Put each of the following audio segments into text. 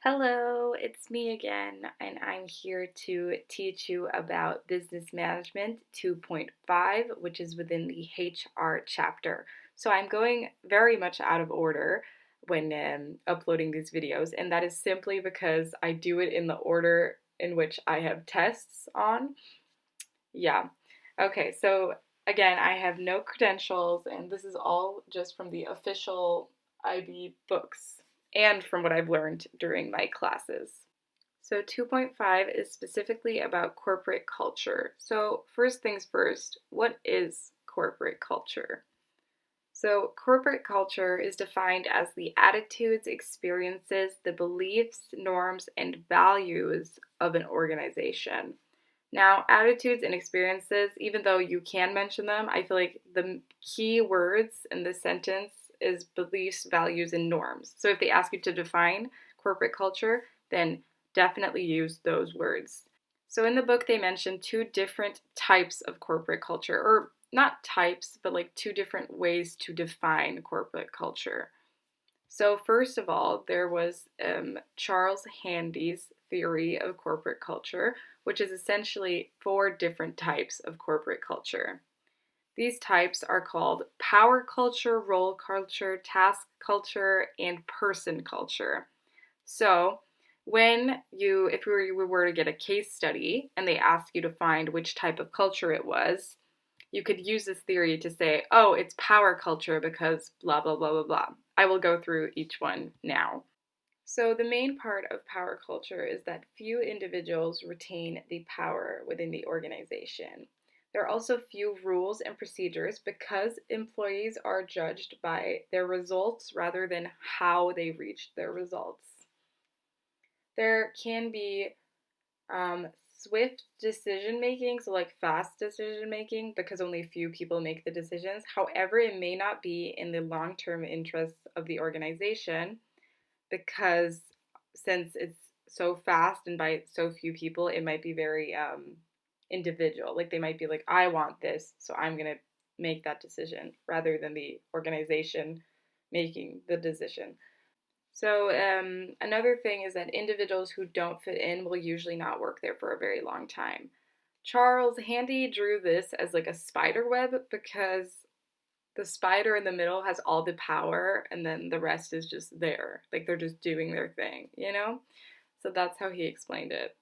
Hello, it's me again, and I'm here to teach you about Business Management 2.5, which is within the HR chapter. So I'm going very much out of order when uploading these videos, and that is simply because I do it in the order in which I have tests on. Yeah. Okay, so again, I have no credentials, and this is all just from the official IB books and from what I've learned during my classes. So 2.5 is specifically about corporate culture. So first things first, what is corporate culture? So corporate culture is defined as the attitudes, experiences, the beliefs, norms, and values of an organization. Now, attitudes and experiences, even though you can mention them, I feel like the key words in this sentence is beliefs, values, and norms. So if they ask you to define corporate culture, then definitely use those words. So in the book, they mention two different types of corporate culture, or not types, but like two different ways to define corporate culture. So first of all, there was Charles Handy's theory of corporate culture, which is essentially four different types of corporate culture. These types are called power culture, role culture, task culture, and person culture. So if we were to get a case study and they ask you to find which type of culture it was, you could use this theory to say, oh, it's power culture because blah, blah, blah, blah, blah. I will go through each one now. So, the main part of power culture is that few individuals retain the power within the organization. There are also few rules and procedures because employees are judged by their results rather than how they reached their results. There can be swift decision making, so like fast decision making, because only a few people make the decisions. However, it may not be in the long term interests of the organization because since it's so fast and by so few people, it might be very individual. Like they might be like, I want this, so I'm going to make that decision rather than the organization making the decision. So, another thing is that individuals who don't fit in will usually not work there for a very long time. Charles Handy drew this as like a spider web because the spider in the middle has all the power and then the rest is just there. Like they're just doing their thing, you know? So that's how he explained it.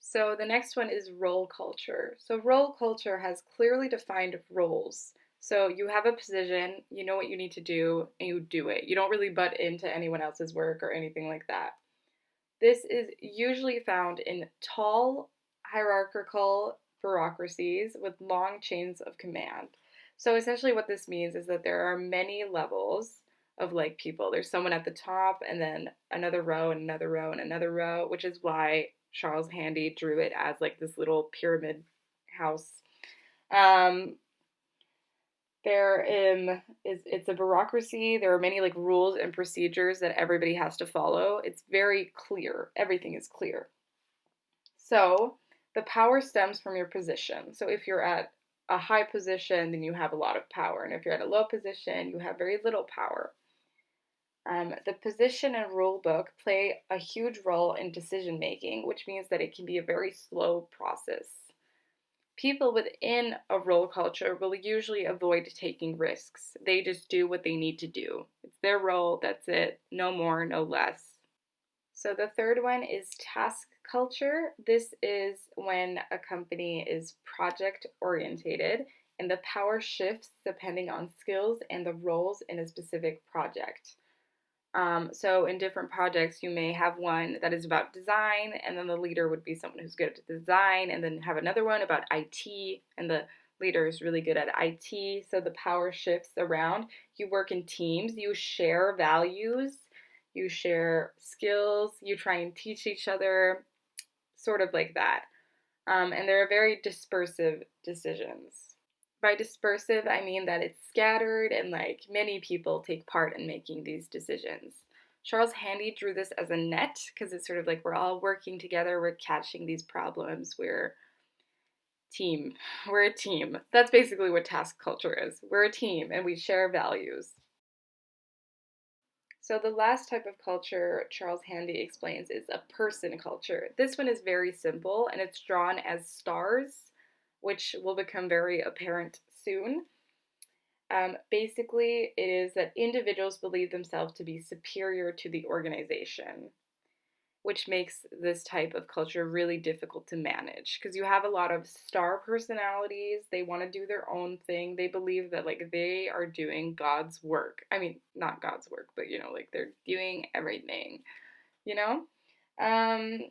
So the next one is role culture. So role culture has clearly defined roles. So you have a position, you know what you need to do, and you do it. You don't really butt into anyone else's work or anything like that. This is usually found in tall, hierarchical bureaucracies with long chains of command. So essentially what this means is that there are many levels of like people. There's someone at the top and then another row and another row and another row, which is why Charles Handy drew it as like this little pyramid house. Um, it's a bureaucracy. There are many like rules and procedures that everybody has to follow. It's very clear. Everything is clear. So the power stems from your position. So if you're at a high position, then you have a lot of power. And if you're at a low position, you have very little power. The position and rule book play a huge role in decision making, which means that it can be a very slow process. People within a role culture will usually avoid taking risks. They just do what they need to do. It's their role, that's it. No more, no less. So the third one is task culture. This is when a company is project orientated and the power shifts depending on skills and the roles in a specific project. So in different projects, you may have one that is about design, and then the leader would be someone who's good at design, and then have another one about IT, and the leader is really good at IT. So the power shifts around. You work in teams, you share values, you share skills, you try and teach each other, sort of like that. And there are very dispersive decisions. By dispersive, I mean that it's scattered and like many people take part in making these decisions. Charles Handy drew this as a net because it's sort of like we're all working together, we're catching these problems, team. We're a team. That's basically what task culture is. We're a team and we share values. So the last type of culture Charles Handy explains is a person culture. This one is very simple and it's drawn as stars, which will become very apparent soon. Basically, it is that individuals believe themselves to be superior to the organization, which makes this type of culture really difficult to manage because you have a lot of star personalities. They want to do their own thing. They believe that like they are doing God's work. I mean, not God's work, but like they're doing everything, you know? Um,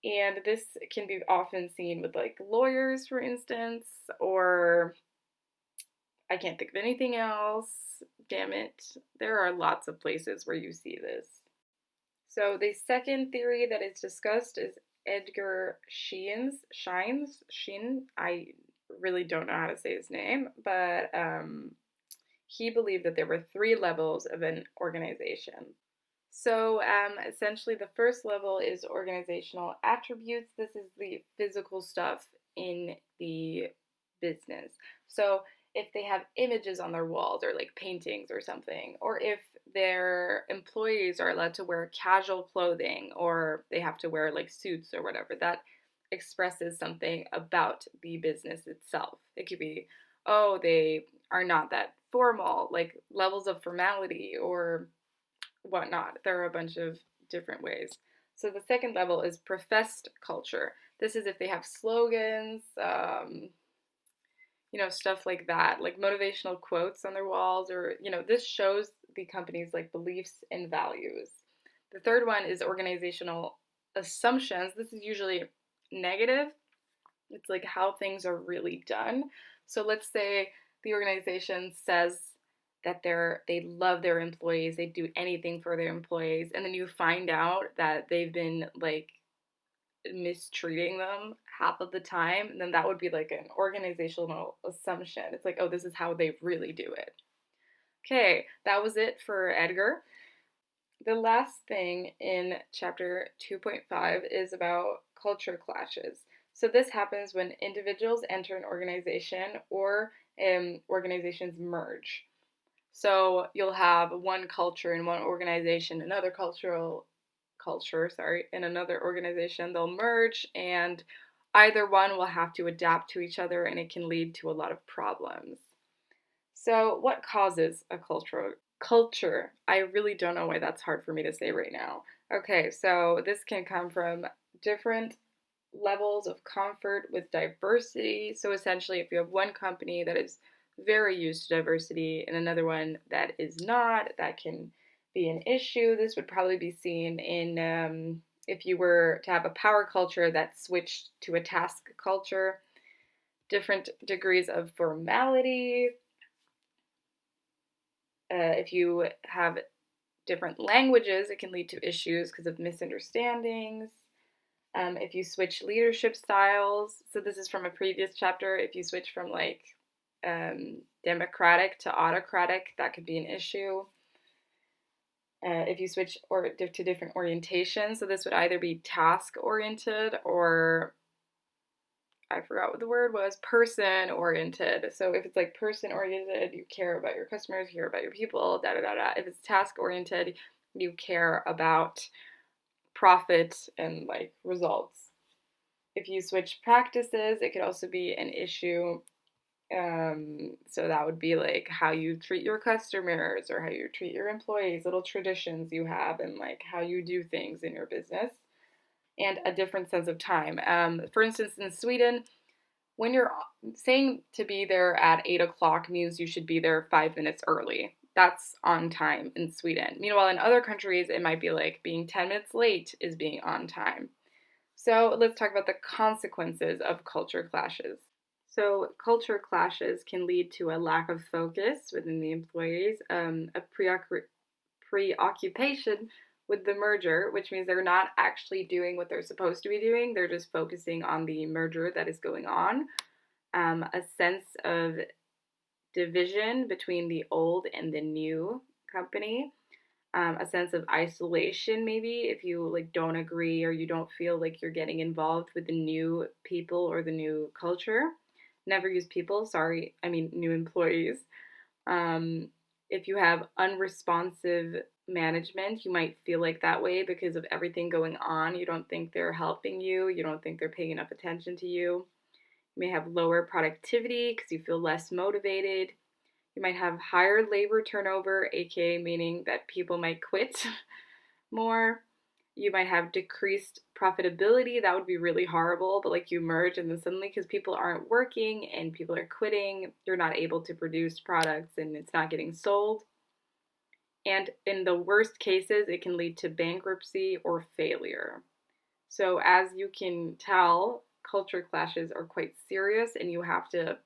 and this can be often seen with like lawyers, for instance, or I can't think of anything else. Damn it. There are lots of places where you see this. So the second theory that is discussed is Edgar Schein. I really don't know how to say his name, but he believed that there were three levels of an organization. So essentially, the first level is organizational attributes. This is the physical stuff in the business. So if they have images on their walls or like paintings or something, or if their employees are allowed to wear casual clothing or they have to wear like suits or whatever, that expresses something about the business itself. It could be, oh, they are not that formal, like levels of formality or whatnot. There are a bunch of different ways. So the second level is professed culture. This is if they have slogans, stuff like that, like motivational quotes on their walls, or, this shows the company's like beliefs and values. The third one is organizational assumptions. This is usually negative. It's like how things are really done. So let's say the organization says that they love their employees, they do anything for their employees, and then you find out that they've been like mistreating them half of the time, then that would be like an organizational assumption. It's like, oh, this is how they really do it. Okay, that was it for Edgar. The last thing in chapter 2.5 is about culture clashes. So this happens when individuals enter an organization or organizations merge. So you'll have one culture in one organization, another culture, in another organization. They'll merge and either one will have to adapt to each other and it can lead to a lot of problems. So what causes a culture? I really don't know why that's hard for me to say right now. Okay, so this can come from different levels of comfort with diversity. So essentially, if you have one company that is very used to diversity and another one that is not, that can be an issue. This would probably be seen in if you were to have a power culture that switched to a task culture, different degrees of formality. If you have different languages, it can lead to issues because of misunderstandings. If you switch leadership styles, so this is from a previous chapter, if you switch from like democratic to autocratic, that could be an issue. If you switch to different orientations, so this would either be task-oriented or, I forgot what the word was, person-oriented. So if it's like person-oriented, you care about your customers, you care about your people, da-da-da-da. If it's task-oriented, you care about profit and like results. If you switch practices, it could also be an issue. So that would be like how you treat your customers or how you treat your employees, little traditions you have, and like how you do things in your business, and a different sense of time. For instance, in Sweden, when you're saying to be there at 8 o'clock means you should be there 5 minutes early. That's on time in Sweden. Meanwhile, in other countries, it might be like being 10 minutes late is being on time. So let's talk about the consequences of culture clashes. So culture clashes can lead to a lack of focus within the employees, a preoccupation with the merger, which means they're not actually doing what they're supposed to be doing. They're just focusing on the merger that is going on. A sense of division between the old and the new company. A sense of isolation, maybe, if you like don't agree or you don't feel like you're getting involved with the new people or the new culture. Never use people, new employees. If you have unresponsive management. You might feel like that way because of everything going on. You don't think they're helping you. You don't think they're paying enough attention to you. You may have lower productivity because you feel less motivated. You might have higher labor turnover, aka meaning that people might quit more. You might have decreased profitability. That would be really horrible, but like you merge and then suddenly, because people aren't working and people are quitting, you're not able to produce products and it's not getting sold. And in the worst cases, it can lead to bankruptcy or failure. So, as you can tell, culture clashes are quite serious, and you have to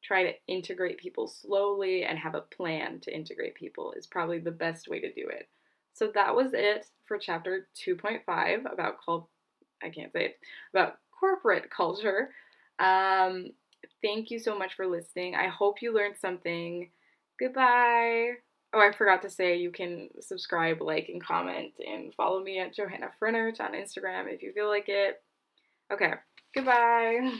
try to integrate people slowly and have a plan to integrate people, is probably the best way to do it. So, that was it for chapter 2.5 about I can't say it, about corporate culture. Um, Thank you so much for listening. I hope you learned something. Goodbye. Oh, I forgot to say you can subscribe, like, and comment, and follow me at Johanna Frennert on Instagram if you feel like it. Okay, goodbye.